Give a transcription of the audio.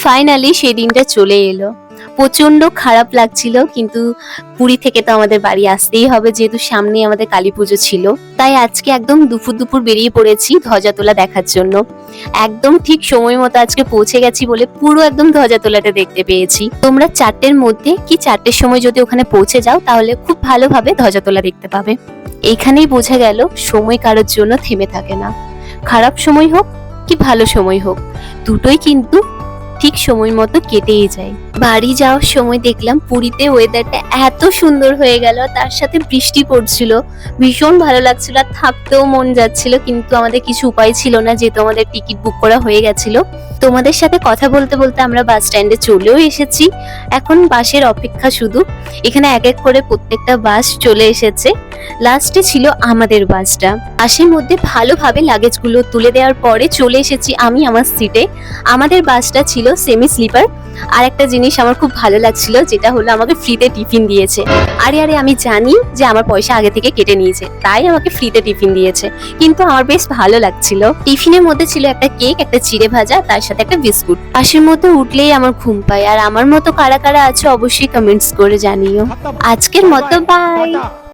Finally সেই দিনটা চলে এলো। প্রচন্ড খারাপ লাগছিল, কিন্তু পুরী থেকে তো আমাদের বাড়ি আসতেই হবে, যেহেতু সামনে আমাদের কালী পুজো ছিল। তাই আজকে একদম দুপুর দুপুর বেরিয়ে পড়েছি ধ্বজা তোলা দেখার জন্য। একদম ঠিক সময় মতো আজকে পৌঁছে গেছি বলে পুরো একদম ধ্বজা তোলাটা দেখতে পেয়েছি। তোমরা 4টের মধ্যে কি 4টের সময় যদি ওখানে পৌঁছে যাও তাহলে খুব ভালোভাবে ধ্বজা তোলা দেখতে পাবে। এইখানেই বোঝা গেল সময় কারোর জন্য থেমে থাকে না। খারাপ সময় হোক কি ভালো সময় হোক, দুটোই কিন্তু ঠিক সময় মতো কেটেই যায়। বাড়ি যাওয়ার সময় দেখলাম পুরীতে ওয়েদারটা এত সুন্দর হয়ে গেল, তার সাথে বৃষ্টি পড়ছিল, ভীষণ ভালো লাগছিল, আর থাকতেও মন যাচ্ছিল, কিন্তু আমাদের কিছু উপায় ছিল না যেহেতু আমাদের টিকিট বুক করা হয়ে গেছিল। তোমাদের সাথে কথা বলতে বলতে আমরা বাস স্ট্যান্ডে চলেও এসেছি। এখন বাসের অপেক্ষা শুধু। এখানে এক এক করে প্রত্যেকটা বাস চলে এসেছে। লাস্টে ছিল আমাদের বাসটা। বাসের মধ্যে ভালোভাবে লাগেজগুলো তুলে দেওয়ার পরে চলে এসেছি আমি আমার সিটে। আমাদের বাসটা ছিল সেমি স্লিপার। আর একটা জিনিস আমার খুব ভালো লাগছিল, যেটা হলো আমাকে ফ্রিতে টিফিন দিয়েছে। আরে আমি জানি যে আমার পয়সা আগে থেকে কেটে নিয়েছে, তাই আমাকে ফ্রিতে টিফিন দিয়েছে, কিন্তু আমার বেশ ভালো লাগছিল। টিফিনের মধ্যে ছিল একটা কেক, একটা চিড়ে ভাজা, তার সাথে একটা বিস্কুট। বাসের মধ্যে উঠলেই আমার ঘুম পায়। আর আমার মতো কারা কারা আছে অবশ্যই কমেন্টস করে জানিও। আজকের মতো বাই।